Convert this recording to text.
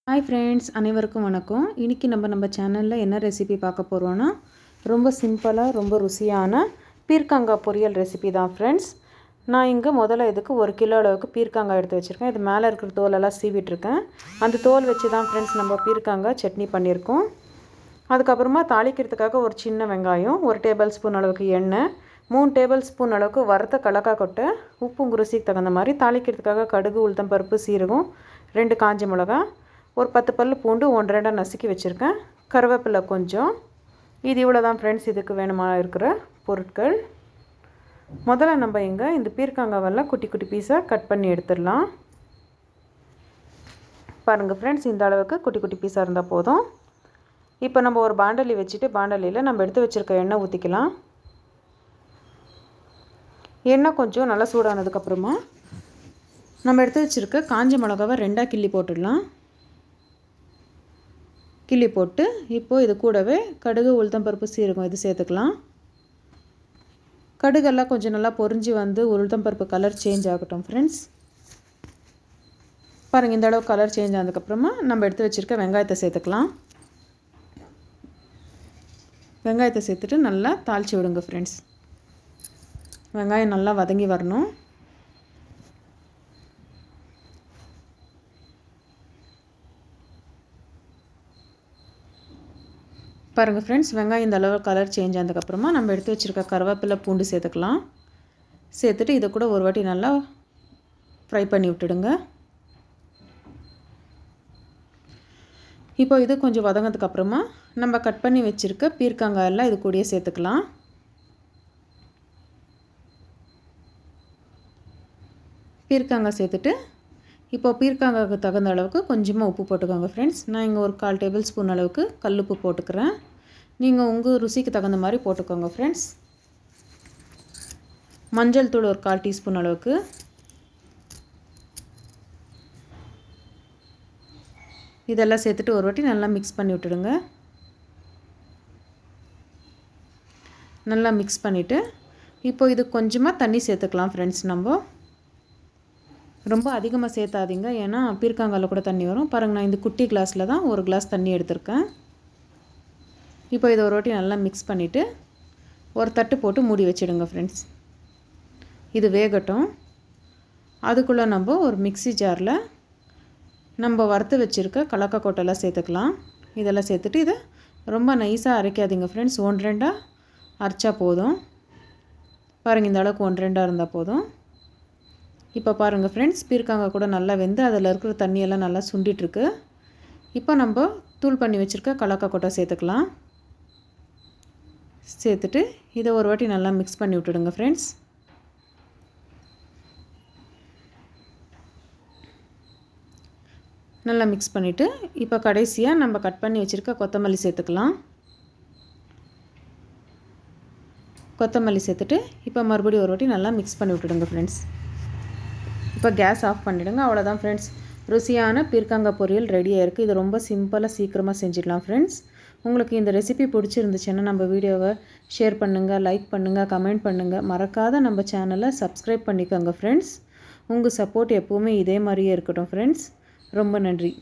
Hi friends, அனைவருக்கும் வணக்கம். இன்றைக்கி நம்ம சேனலில் என்ன ரெசிபி பார்க்க போகிறோன்னா, ரொம்ப சிம்பிளாக ரொம்ப ருசியான பீர்க்கங்காய் பொரியல் ரெசிபி தான் ஃப்ரெண்ட்ஸ். நான் இங்கே முதல்ல இதுக்கு 1 கிலோ அளவுக்கு பீர்க்கங்காய் எடுத்து வச்சுருக்கேன். இது மேலே இருக்கிற தோலெல்லாம் சீவிட்டுருக்கேன். அந்த தோல் வச்சு தான் ஃப்ரெண்ட்ஸ் நம்ம பீர்க்கங்காய் சட்னி பண்ணியிருக்கோம். அதுக்கப்புறமா தாளிக்கிறதுக்காக ஒரு சின்ன வெங்காயம், 1 டேபிள் ஸ்பூன் அளவுக்கு எண்ணெய், 3 டேபிள் ஸ்பூன் அளவுக்கு வறுத்த கடலக்காய் கொட்டை, உப்பு ருசிக்கு தகுந்த மாதிரி, தாளிக்கிறதுக்காக கடுகு, உளுத்தம்பருப்பு, சீரகம், 2 காஞ்ச மிளகா, ஒரு 10 பல் பூண்டு 1-2 நசுக்கி வச்சுருக்கேன், கருவேப்பிலை கொஞ்சம். இது இவ்வளோ தான் ஃப்ரெண்ட்ஸ் இதுக்கு வேணுமா இருக்கிற பொருட்கள். முதல்ல நம்ம இங்கே இந்த பீர்க்கங்காவெல்லாம் குட்டி குட்டி பீஸாக கட் பண்ணி எடுத்துடலாம். பாருங்கள் ஃப்ரெண்ட்ஸ், இந்த அளவுக்கு குட்டி குட்டி பீஸாக இருந்தால் போதும். இப்போ நம்ம ஒரு பாண்டலி வச்சுட்டு, பாண்டலியில் நம்ம எடுத்து வச்சுருக்க எண்ணெய் ஊற்றிக்கலாம். எண்ணெய் கொஞ்சம் நல்லா சூடானதுக்கப்புறமா நம்ம எடுத்து வச்சுருக்க காஞ்ச மிளகாவை 2ஆக கிள்ளி போட்டுடலாம். கிள்ளி போட்டு இப்போது இது கூடவே கடுகு, உளுத்தம்பருப்பு, சீரகம் இது சேர்த்துக்கலாம். கடுகெல்லாம் கொஞ்சம் நல்லா பொரிஞ்சு வந்து உளுத்தம்பருப்பு கலர் சேஞ்ச் ஆகட்டும் ஃப்ரெண்ட்ஸ். பாருங்கள், இந்த அளவு கலர் சேஞ்ச் ஆனதுக்கப்புறமா நம்ம எடுத்து வச்சுருக்க வெங்காயத்தை சேர்த்துக்கலாம். வெங்காயத்தை சேர்த்துட்டு நல்லா தாளித்து விடுங்க ஃப்ரெண்ட்ஸ். வெங்காயம் நல்லா வதங்கி வரணும். பாருங்கள் ஃப்ரெண்ட்ஸ், வெங்காயம் இந்த அளவு கலர் சேஞ்ச் ஆனதுக்கப்புறமா நம்ம எடுத்து வச்சுருக்க கருவேப்பிலை, பூண்டு சேர்த்துக்கலாம். சேர்த்துட்டு இதை கூட ஒரு வாட்டி நல்லா ஃப்ரை பண்ணி விட்டுடுங்க. இப்போ இது கொஞ்சம் வதங்கினதுக்கப்புறமா நம்ம கட் பண்ணி வச்சுருக்க பீர்க்கங்காய் எல்லாம் இது கூடயே சேர்த்துக்கலாம். பீர்க்கங்காய் சேர்த்துட்டு இப்போ பீர்க்கங்காய்க்கு தகுந்த அளவுக்கு கொஞ்சமாக உப்பு போட்டுக்கோங்க ஃப்ரெண்ட்ஸ். நான் இங்கே ஒரு 1/4 டேபிள் ஸ்பூன் அளவுக்கு கல்லுப்பு போட்டுக்கிறேன். நீங்கள் உங்கள் ருசிக்கு தகுந்த மாதிரி போட்டுக்கோங்க ஃப்ரெண்ட்ஸ். மஞ்சள் தூள் ஒரு 1/4 டீஸ்பூன் அளவுக்கு, இதெல்லாம் சேர்த்துட்டு ஒரு வாட்டி நல்லா மிக்ஸ் பண்ணி விட்டுடுங்க. நல்லா மிக்ஸ் பண்ணிவிட்டு இப்போ இது கொஞ்சமாக தண்ணி சேர்த்துக்கலாம் ஃப்ரெண்ட்ஸ். நம்ம ரொம்ப அதிகமாக சேர்த்தாதீங்க, ஏன்னா பீர்க்கங்காயில் கூட தண்ணி வரும். பாருங்கள், நான் இந்த குட்டி கிளாஸில் தான் 1 கிளாஸ் தண்ணி எடுத்திருக்கேன். இப்போ இதை ஒரு வாட்டி நல்லா மிக்ஸ் பண்ணிவிட்டு ஒரு தட்டு போட்டு மூடி வச்சிடுங்க ஃப்ரெண்ட்ஸ். இது வேகட்டும். அதுக்குள்ளே நம்ம ஒரு மிக்ஸி ஜாரில் நம்ம வறுத்து வச்சுருக்க கடலக்காய் கொட்டையெல்லாம் சேர்த்துக்கலாம். இதெல்லாம் சேர்த்துட்டு இதை ரொம்ப நைஸாக அரைக்காதீங்க ஃப்ரெண்ட்ஸ். 1-2 அரைச்சா போதும். பாருங்கள், இந்த அளவுக்கு 1-2 இருந்தால் போதும். இப்போ பாருங்கள் ஃப்ரெண்ட்ஸ், பீர்க்கங்காய் கூட நல்லா வெந்து அதில் இருக்கிற தண்ணியெல்லாம் நல்லா சுண்டிகிட்ருக்கு. இப்போ நம்ம தூள் பண்ணி வச்சுருக்க கடலக்காய் கொட்டை சேர்த்துக்கலாம். சேர்த்துட்டு இதை ஒரு வாட்டி நல்லா மிக்ஸ் பண்ணி விட்டுடுங்க ஃப்ரெண்ட்ஸ். நல்லா மிக்ஸ் பண்ணிவிட்டு இப்போ கடைசியாக நம்ம கட் பண்ணி வச்சுருக்க கொத்தமல்லி சேர்த்துக்கலாம். கொத்தமல்லி சேர்த்துட்டு இப்போ மறுபடியும் ஒரு வாட்டி நல்லா மிக்ஸ் பண்ணி விட்டுடுங்க ஃப்ரெண்ட்ஸ். இப்போ கேஸ் ஆஃப் பண்ணிவிடுங்க. அவ்வளோதான் ஃப்ரெண்ட்ஸ், ருசியான பீர்க்கங்காய் பொரியல் ரெடியாக இருக்குது. இது ரொம்ப சிம்பிளாக சீக்கிரமாக செஞ்சிடலாம் ஃப்ரெண்ட்ஸ். உங்களுக்கு இந்த ரெசிபி பிடிச்சிருந்துச்சுன்னா நம்ம வீடியோவை ஷேர் பண்ணுங்கள், லைக் பண்ணுங்கள், கமெண்ட் பண்ணுங்கள். மறக்காத நம்ம சேனலை சப்ஸ்கிரைப் பண்ணிக்கோங்க ஃப்ரெண்ட்ஸ். உங்கள் சப்போர்ட் எப்போவுமே இதே மாதிரியே இருக்கட்டும் ஃப்ரெண்ட்ஸ். ரொம்ப நன்றி.